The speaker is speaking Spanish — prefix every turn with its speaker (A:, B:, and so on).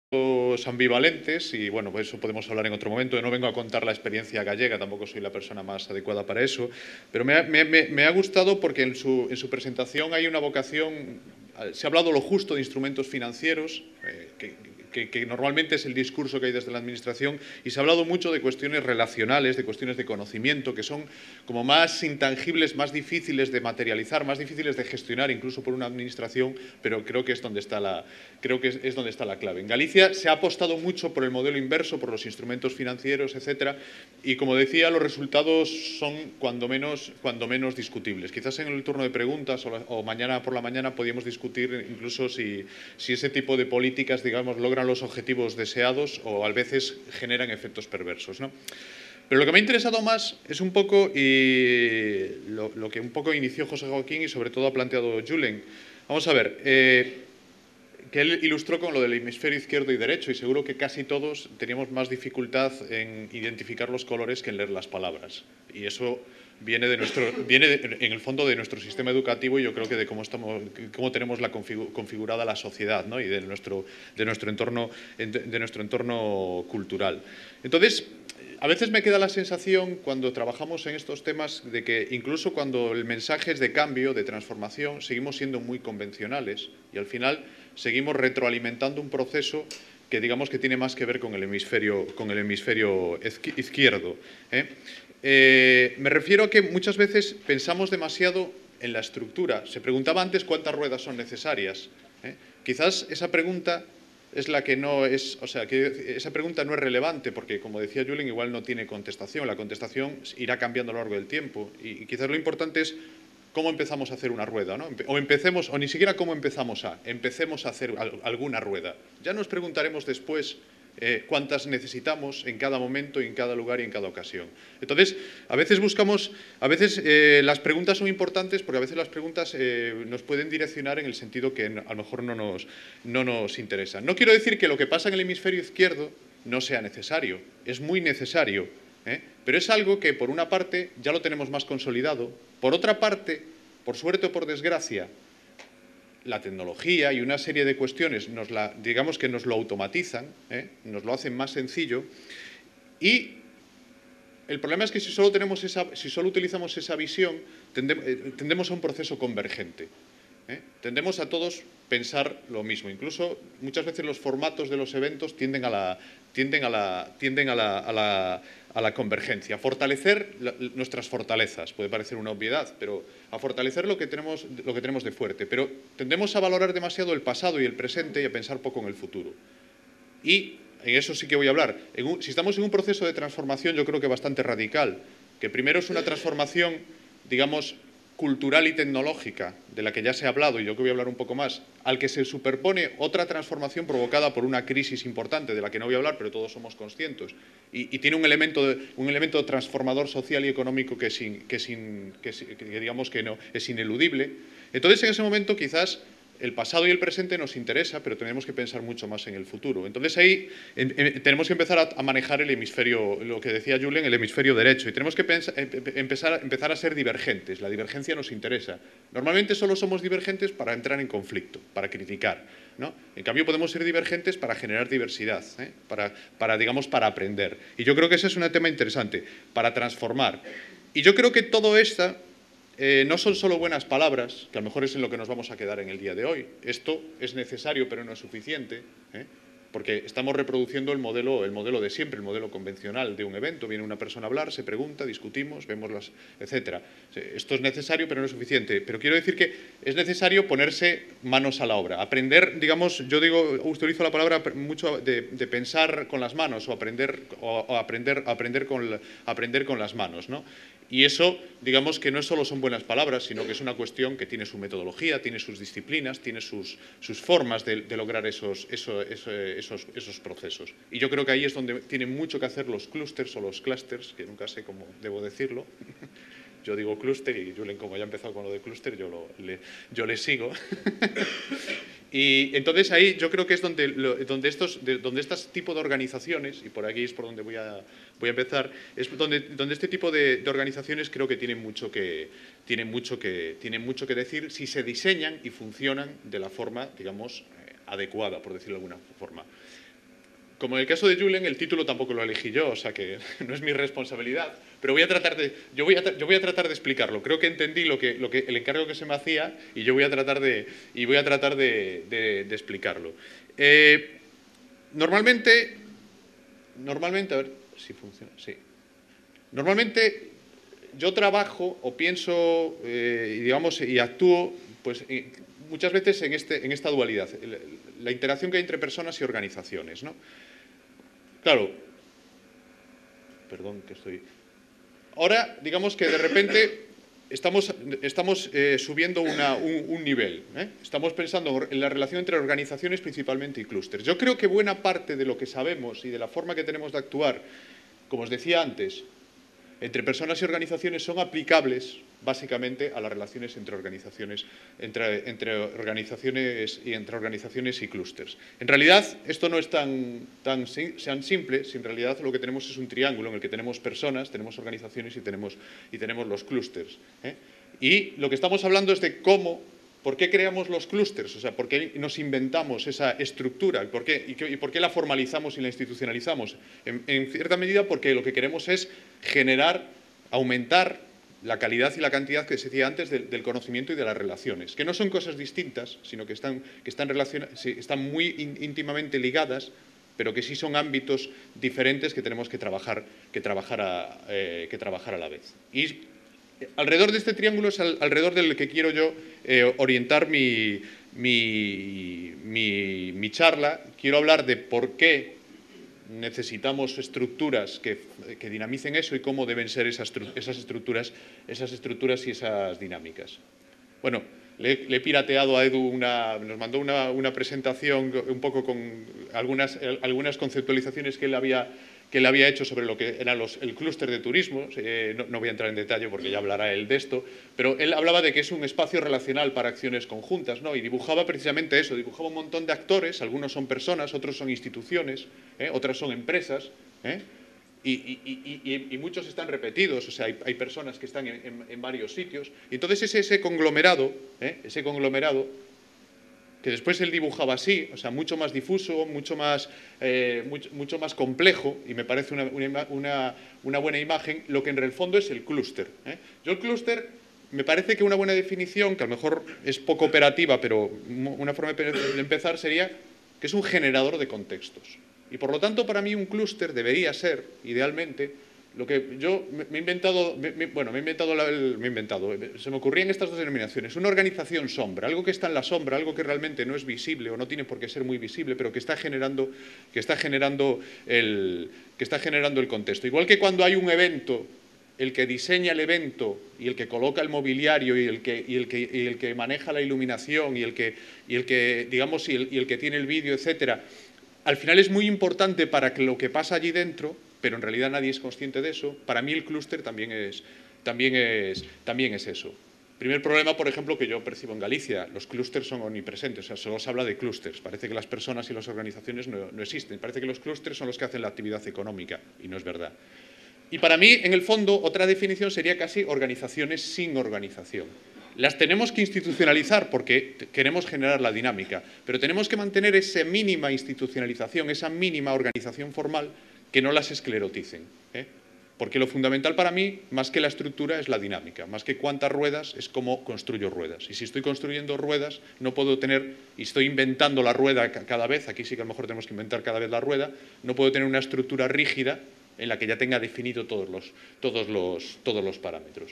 A: ambivalentes y bueno, pues eso podemos hablar en otro momento. Yo no vengo a contar la experiencia gallega, tampoco soy la persona más adecuada para eso, pero me ha gustado porque en su presentación hay una vocación, se ha hablado lo justo de instrumentos financieros, que normalmente es el discurso que hay desde la Administración, y se ha hablado mucho de cuestiones relacionales, de cuestiones de conocimiento, que son como más intangibles, más difíciles de materializar, más difíciles de gestionar incluso por una Administración, pero creo que es donde está la clave. En Galicia se ha apostado mucho por el modelo inverso, por los instrumentos financieros, etcétera, y como decía, los resultados son cuando menos discutibles. Quizás en el turno de preguntas o mañana por la mañana podríamos discutir incluso si ese tipo de políticas, digamos, logran los objetivos deseados o a veces generan efectos perversos, ¿no? Pero lo que me ha interesado más es un poco, y lo que un poco inició José Joaquín y sobre todo ha planteado Julen. Vamos a ver, que él ilustró con lo del hemisferio izquierdo y derecho, y seguro que casi todos teníamos más dificultad en identificar los colores que en leer las palabras. Y eso viene en el fondo de nuestro sistema educativo, y yo creo que de cómo tenemos configurada la sociedad, ¿no? Y de nuestro entorno cultural. Entonces, a veces me queda la sensación, cuando trabajamos en estos temas, de que incluso cuando el mensaje es de cambio, de transformación, seguimos siendo muy convencionales y al final seguimos retroalimentando un proceso que digamos que tiene más que ver con el hemisferio izquierdo. Me refiero a que muchas veces pensamos demasiado en la estructura. Se preguntaba antes cuántas ruedas son necesarias. Quizás esa pregunta es la que no es, o sea, que esa pregunta no es relevante porque, como decía Julen, igual no tiene contestación. La contestación irá cambiando a lo largo del tiempo y quizás lo importante es cómo empezamos a hacer una rueda, ¿no? O ni siquiera cómo empecemos a hacer alguna rueda. Ya nos preguntaremos después cuántas necesitamos en cada momento, en cada lugar y en cada ocasión. Entonces, a veces las preguntas son importantes porque a veces las preguntas nos pueden direccionar en el sentido que a lo mejor no nos interesa. No quiero decir que lo que pasa en el hemisferio izquierdo no sea necesario, es muy necesario, pero es algo que, por una parte, ya lo tenemos más consolidado. Por otra parte, por suerte o por desgracia, la tecnología y una serie de cuestiones digamos que nos lo automatizan, nos lo hacen más sencillo, y el problema es que si solo utilizamos esa visión, tendemos a un proceso convergente. Tendemos a todos pensar lo mismo. Incluso muchas veces los formatos de los eventos tienden a la convergencia, a fortalecer nuestras fortalezas. Puede parecer una obviedad, pero a fortalecer lo que tenemos de fuerte. Pero tendemos a valorar demasiado el pasado y el presente y a pensar poco en el futuro. Y en eso sí que voy a hablar. Si estamos en un proceso de transformación, yo creo que bastante radical, que primero es una transformación, digamos, cultural y tecnológica, de la que ya se ha hablado y yo que voy a hablar un poco más, al que se superpone otra transformación provocada por una crisis importante, de la que no voy a hablar, pero todos somos conscientes, y tiene un elemento transformador social y económico que digamos que no es ineludible. Entonces, en ese momento, quizás el pasado y el presente nos interesa, pero tenemos que pensar mucho más en el futuro. Entonces ahí tenemos que empezar a manejar el hemisferio, lo que decía Julen, el hemisferio derecho, y tenemos que empezar a ser divergentes. La divergencia nos interesa. Normalmente solo somos divergentes para entrar en conflicto, para criticar, ¿no? En cambio, podemos ser divergentes para generar diversidad, digamos, para aprender. Y yo creo que ese es un tema interesante, para transformar. Y yo creo que todo esto no son solo buenas palabras, que a lo mejor es en lo que nos vamos a quedar en el día de hoy. Esto es necesario, pero no es suficiente, porque estamos reproduciendo el modelo de siempre, el modelo convencional de un evento. Viene una persona a hablar, se pregunta, discutimos, vemos etcétera. Esto es necesario, pero no es suficiente. Pero quiero decir que es necesario ponerse manos a la obra. Aprender, digamos, utilizo la palabra mucho de pensar con las manos o aprender con las manos, ¿no? Y eso, digamos que no solo son buenas palabras, sino que es una cuestión que tiene su metodología, tiene sus disciplinas, tiene sus formas de lograr esos procesos. Y yo creo que ahí es donde tienen mucho que hacer los clústeres o los clústeres, que nunca sé cómo debo decirlo. Yo digo clúster y Julen, como ya ha empezado con lo de clúster, yo le sigo. Y entonces ahí yo creo que es donde estos tipos de organizaciones, y por aquí es por donde voy a empezar, es donde este tipo de organizaciones creo que tienen mucho que decir si se diseñan y funcionan de la forma, digamos, adecuada, por decirlo de alguna forma. como en el caso de Julen, el título tampoco lo elegí yo, o sea que no es mi responsabilidad, pero voy a tratar de explicarlo. Creo que entendí el encargo que se me hacía y yo voy a tratar de explicarlo. Normalmente, a ver si funciona, sí. Normalmente yo trabajo o pienso, digamos, y actúo, pues muchas veces en esta dualidad, la interacción que hay entre personas y organizaciones, ¿no? Claro, perdón que estoy... Ahora, digamos que de repente estamos subiendo un nivel, ¿eh? Estamos pensando en la relación entre organizaciones principalmente y clústeres. Yo creo que buena parte de lo que sabemos y de la forma que tenemos de actuar, como os decía antes, entre personas y organizaciones son aplicables básicamente a las relaciones entre organizaciones y clústeres. En realidad, esto no es tan simple, si en realidad lo que tenemos es un triángulo en el que tenemos personas, tenemos organizaciones y tenemos los clústeres, ¿eh? Y lo que estamos hablando es de ¿por qué creamos los clústeres? O sea, ¿por qué nos inventamos esa estructura? ¿Y por qué la formalizamos y la institucionalizamos? En cierta medida porque lo que queremos es aumentar la calidad y la cantidad que se decía antes del conocimiento y de las relaciones, que no son cosas distintas, sino que están muy íntimamente ligadas, pero que sí son ámbitos diferentes que tenemos que trabajar a la vez. Y alrededor de este triángulo es alrededor del que quiero yo orientar mi charla. Quiero hablar de por qué necesitamos estructuras que dinamicen eso y cómo deben ser esas estructuras y esas dinámicas. Bueno, le he pirateado a Edu, nos mandó una presentación un poco con algunas conceptualizaciones que él había hecho sobre lo que era el clúster de turismo. No voy a entrar en detalle porque ya hablará él de esto, pero él hablaba de que es un espacio relacional para acciones conjuntas, ¿no? Y dibujaba precisamente eso, dibujaba un montón de actores, algunos son personas, otros son instituciones, otras son empresas, y muchos están repetidos, o sea, hay personas que están en varios sitios. Y entonces es ese conglomerado, que después él dibujaba así, o sea, mucho más difuso, mucho más complejo, y me parece una buena imagen, lo que en el fondo es el clúster. Yo el clúster, me parece que una buena definición, que a lo mejor es poco operativa, pero una forma de empezar sería que es un generador de contextos. Y por lo tanto, para mí un clúster debería ser, idealmente, lo que yo me he inventado, se me ocurrían estas dos denominaciones, una organización sombra, algo que está en la sombra, algo que realmente no es visible o no tiene por qué ser muy visible, pero que está generando el contexto. Igual que cuando hay un evento, el que diseña el evento y el que coloca el mobiliario y el que maneja la iluminación y el que tiene el vídeo, etcétera, al final es muy importante para lo que pasa allí dentro, pero en realidad nadie es consciente de eso. Para mí el clúster también es eso. Primer problema, por ejemplo, que yo percibo en Galicia, los clústeres son omnipresentes, o sea, solo se habla de clústeres. Parece que las personas y las organizaciones no existen. Parece que los clústeres son los que hacen la actividad económica, y no es verdad. Y para mí, en el fondo, otra definición sería casi organizaciones sin organización. Las tenemos que institucionalizar porque queremos generar la dinámica, pero tenemos que mantener esa mínima institucionalización, esa mínima organización formal, que no las escleroticen, porque lo fundamental para mí, más que la estructura, es la dinámica, más que cuántas ruedas, es cómo construyo ruedas. Y si estoy construyendo ruedas, no puedo tener, y estoy inventando la rueda cada vez, aquí sí que a lo mejor tenemos que inventar cada vez la rueda, no puedo tener una estructura rígida en la que ya tenga definido todos los parámetros.